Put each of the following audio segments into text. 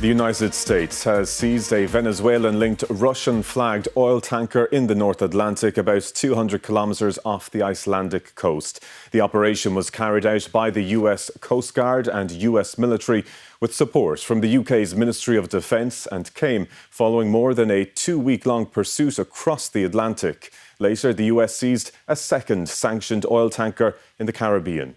The United States has seized a Venezuelan-linked Russian-flagged oil tanker in the North Atlantic about 200 kilometres off the Icelandic coast. The operation was carried out by the US Coast Guard and US military with support from the UK's Ministry of Defence and came following more than a 2-week-long pursuit across the Atlantic. Later, the US seized a second sanctioned oil tanker in the Caribbean.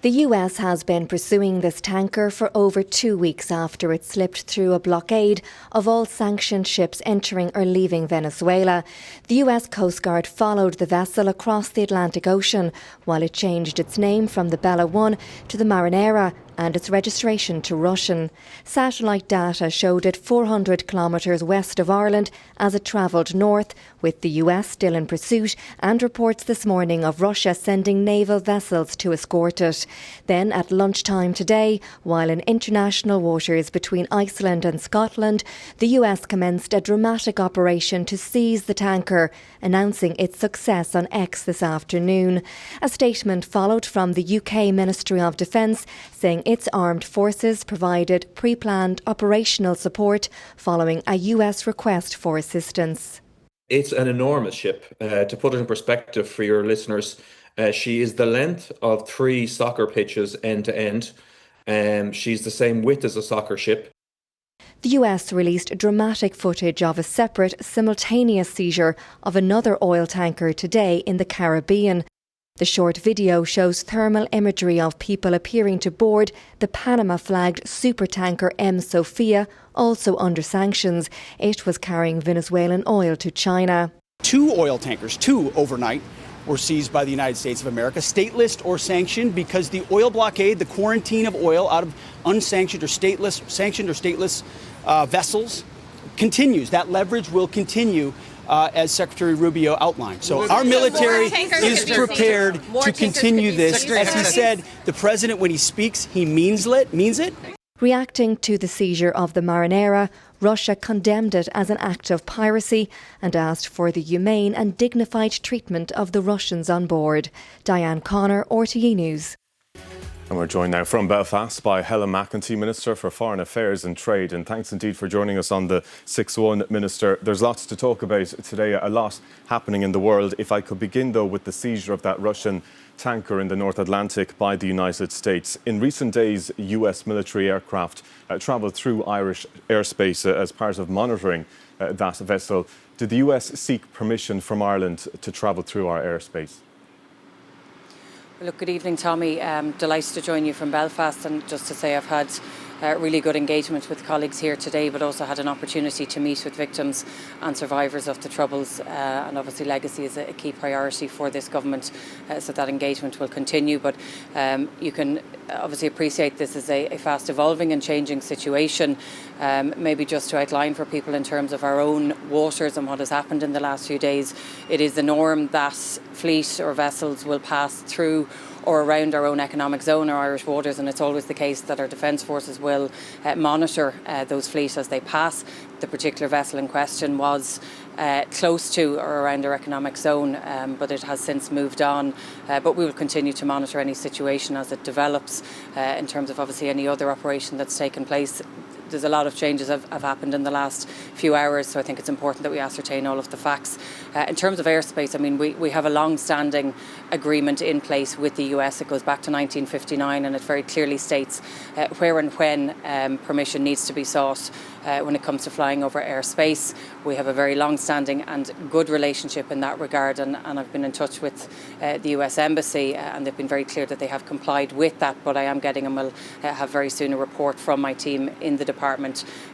The US has been pursuing this tanker for over 2 weeks after it slipped through a blockade of all sanctioned ships entering or leaving Venezuela. The US Coast Guard followed the vessel across the Atlantic Ocean while it changed its name from the Bella 1 to the Marinera and its registration to Russian. Satellite data showed it 400 kilometres west of Ireland as it travelled north, with the US still in pursuit, and reports this morning of Russia sending naval vessels to escort it. Then at lunchtime today, while in international waters between Iceland and Scotland, the US commenced a dramatic operation to seize the tanker, announcing its success on X this afternoon. A statement followed from the UK Ministry of Defence, saying its armed forces provided pre-planned operational support following a US request for assistance. It's an enormous ship. To put it in perspective for your listeners, she is the length of 3 soccer pitches end to end. She's the same width as a soccer ship. The US released dramatic footage of a separate, simultaneous seizure of another oil tanker today in the Caribbean. The short video shows thermal imagery of people appearing to board the Panama-flagged supertanker M. Sofia, also under sanctions. It was carrying Venezuelan oil to China. 2 oil tankers, 2 overnight, were seized by the United States of America, stateless or sanctioned, because the oil blockade, the quarantine of oil out of unsanctioned or sanctioned or stateless vessels continues. That leverage will continue. As Secretary Rubio outlined. So our military is prepared to continue this. As he said, the president, when he speaks, he means it. Reacting to the seizure of the Marinera, Russia condemned it as an act of piracy and asked for the humane and dignified treatment of the Russians on board. Diane Connor, RTE News. And we're joined now from Belfast by Helen McEntee, Minister for Foreign Affairs and Trade. And thanks indeed for joining us on the 6-1, Minister. There's lots to talk about today, a lot happening in the world. If I could begin, though, with the seizure of that Russian tanker in the North Atlantic by the United States. In recent days, US military aircraft travelled through Irish airspace as part of monitoring that vessel. Did the US seek permission from Ireland to travel through our airspace? Look, good evening, Tommy. Delighted to join you from Belfast, and just to say I've had really good engagement with colleagues here today, but also had an opportunity to meet with victims and survivors of the Troubles, and obviously legacy is a key priority for this government, so that engagement will continue. But you can obviously appreciate this is a fast evolving and changing situation. Maybe just to outline for people in terms of our own waters and what has happened in the last few days, it is the norm that fleet or vessels will pass through or around our own economic zone or Irish waters, and it's always the case that our defence forces will monitor those fleets as they pass. The particular vessel in question was close to or around our economic zone, but it has since moved on. But we will continue to monitor any situation as it develops. In terms of obviously any other operation that's taken place, there's a lot of changes have happened in the last few hours, so I think it's important that we ascertain all of the facts. In terms of airspace, I mean, we have a long-standing agreement in place with the US. It goes back to 1959, and it very clearly states where and when permission needs to be sought when it comes to flying over airspace. We have a very long-standing and good relationship in that regard, and I've been in touch with the US Embassy, and they've been very clear that they have complied with that, but I am getting and will have very soon a report from my team in the department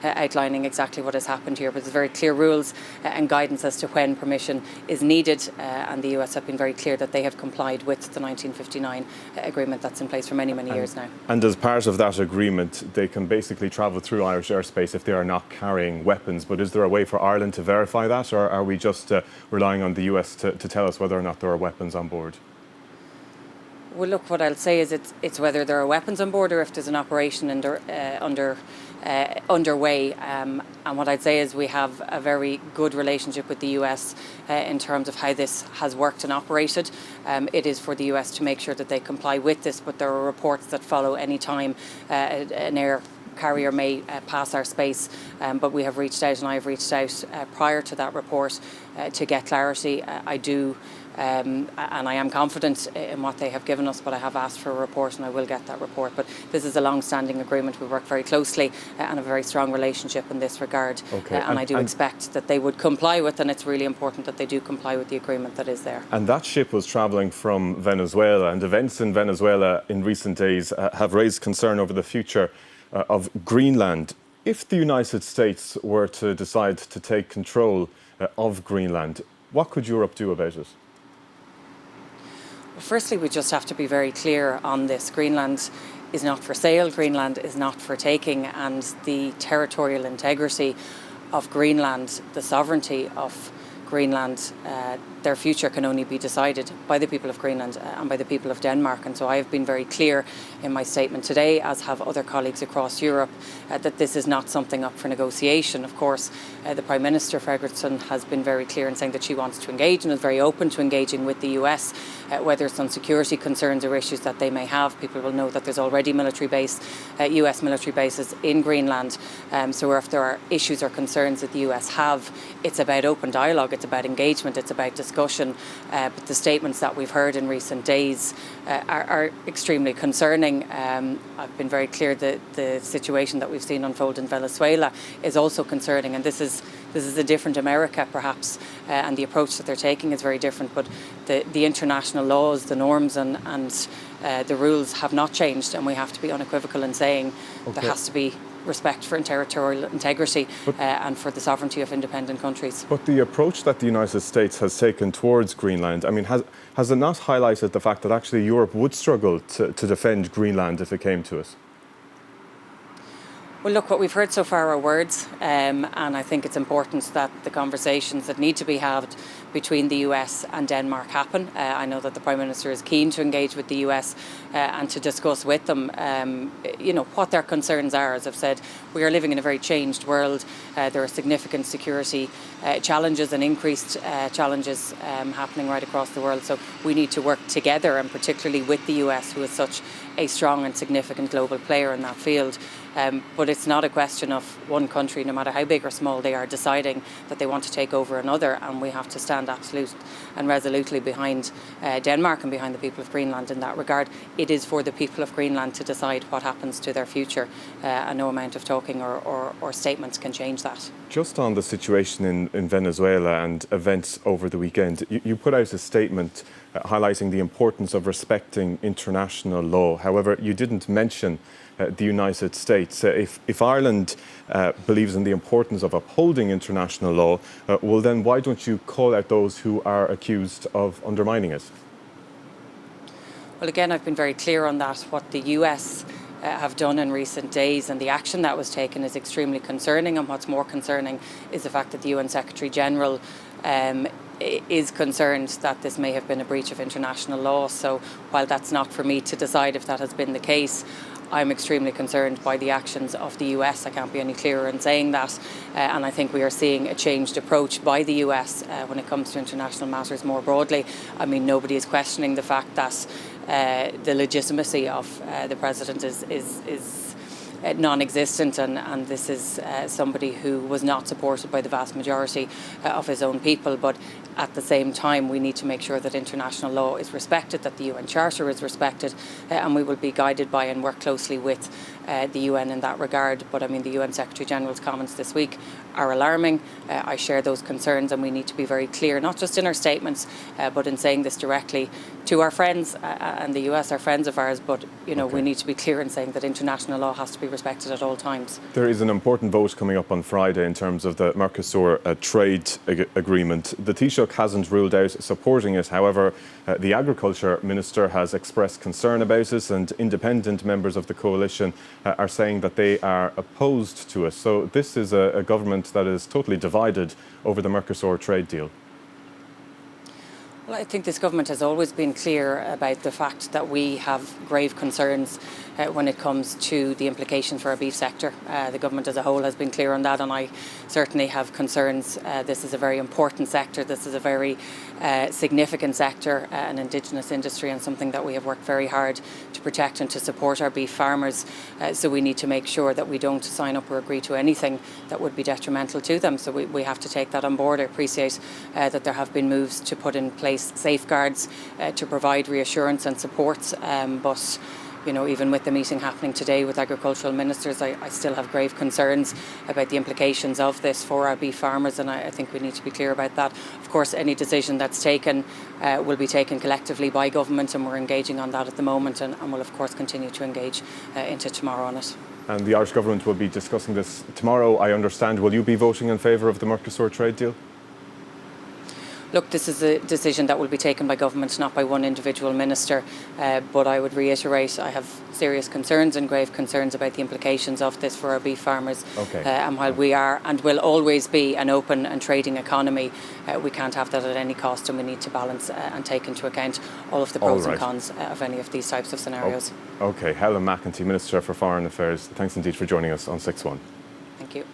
outlining exactly what has happened here. But there's very clear rules and guidance as to when permission is needed, and the US have been very clear that they have complied with the 1959 agreement that's in place for many years now. And as part of that agreement, they can basically travel through Irish airspace if they are not carrying weapons. But is there a way for Ireland to verify that, or are we just relying on the US to tell us whether or not there are weapons on board? Well, look, what I'll say is it's whether there are weapons on board or if there's an operation underway. And what I'd say is we have a very good relationship with the US in terms of how this has worked and operated. It is for the US to make sure that they comply with this, but there are reports that follow any time an air carrier may pass our space, but we have reached out, and I have reached out prior to that report to get clarity. I do. And I am confident in what they have given us, but I have asked for a report and I will get that report. But this is a long-standing agreement. We work very closely and have a very strong relationship in this regard. Okay. And I do expect that they would comply with, and it's really important that they do comply with the agreement that is there. And that ship was travelling from Venezuela, and events in Venezuela in recent days have raised concern over the future of Greenland. If the United States were to decide to take control of Greenland, what could Europe do about it? Firstly, we just have to be very clear on this. Greenland is not for sale, Greenland is not for taking, and the territorial integrity of Greenland, the sovereignty of Greenland, their future can only be decided by the people of Greenland and by the people of Denmark. And so I have been very clear in my statement today, as have other colleagues across Europe, that this is not something up for negotiation. Of course, the Prime Minister, Frederiksen, has been very clear in saying that she wants to engage and is very open to engaging with the US, whether it's on security concerns or issues that they may have. People will know that there's already US military bases in Greenland. So if there are issues or concerns that the US have, it's about open dialogue, it's about engagement, it's about discussion. But the statements that we've heard in recent days are extremely concerning. I've been very clear that the situation that we've seen unfold in Venezuela is also concerning, and this is a different America, perhaps, and the approach that they're taking is very different. But the international laws, the norms, and the rules have not changed, and we have to be unequivocal in saying there has to be respect for territorial integrity and for the sovereignty of independent countries. But the approach that the United States has taken towards Greenland, I mean, has it not highlighted the fact that actually Europe would struggle to defend Greenland if it came to it? Well, look, what we've heard so far are words, and I think it's important that the conversations that need to be had between the US and Denmark happen. I know that the Prime Minister is keen to engage with the US and to discuss with them, what their concerns are. As I've said, we are living in a very changed world. There are significant security challenges and increased challenges happening right across the world. So we need to work together, and particularly with the US, who is such a strong and significant global player in that field. But it's not a question of one country, no matter how big or small they are, deciding that they want to take over another, and we have to stand absolute and resolutely behind Denmark and behind the people of Greenland in that regard. It is for the people of Greenland to decide what happens to their future, and no amount of talking or statements can change that. Just on the situation in Venezuela and events over the weekend, you put out a statement highlighting the importance of respecting international law. However, you didn't mention the United States. If Ireland believes in the importance of upholding international law, well then why don't you call out those who are accused of undermining it? Well, again, I've been very clear on that. What the US have done in recent days and the action that was taken is extremely concerning, and what's more concerning is the fact that the UN Secretary General is concerned that this may have been a breach of international law. So while that's not for me to decide if that has been the case, I'm extremely concerned by the actions of the US. I can't be any clearer in saying that. And I think we are seeing a changed approach by the US when it comes to international matters more broadly. I mean, nobody is questioning the fact that the legitimacy of the president is non-existent, and this is somebody who was not supported by the vast majority of his own people. But at the same time, we need to make sure that international law is respected, that the UN Charter is respected, and we will be guided by and work closely with the UN in that regard. But I mean, the UN Secretary General's comments this week are alarming. I share those concerns, and we need to be very clear, not just in our statements, but in saying this directly to our friends, and the US are friends of ours, but we need to be clear in saying that international law has to be respected at all times. There is an important vote coming up on Friday in terms of the Mercosur trade agreement. The Taoiseach hasn't ruled out supporting it. However, the Agriculture Minister has expressed concern about it, and independent members of the coalition are saying that they are opposed to it. So this is a government that is totally divided over the Mercosur trade deal. Well, I think this government has always been clear about the fact that we have grave concerns when it comes to the implications for our beef sector. The government as a whole has been clear on that, and I certainly have concerns. This is a very important sector. This is a very significant sector, an indigenous industry, and something that we have worked very hard to protect and to support our beef farmers. So we need to make sure that we don't sign up or agree to anything that would be detrimental to them. So we have to take that on board. I appreciate that there have been moves to put in place safeguards to provide reassurance and support, but even with the meeting happening today with agricultural ministers, I still have grave concerns about the implications of this for our beef farmers, and I think we need to be clear about that. Of course, any decision that's taken will be taken collectively by government, and we're engaging on that at the moment, and will of course continue to engage into tomorrow on it. And the Irish government will be discussing this tomorrow, I understand. Will you be voting in favour of the Mercosur trade deal? Look, this is a decision that will be taken by government, not by one individual minister. But I would reiterate, I have serious concerns and grave concerns about the implications of this for our beef farmers. Okay. And while we are and will always be an open and trading economy, we can't have that at any cost, and we need to balance and take into account all of the pros and cons of any of these types of scenarios. Okay, Helen McEntee, Minister for Foreign Affairs, thanks indeed for joining us on 6-1. Thank you.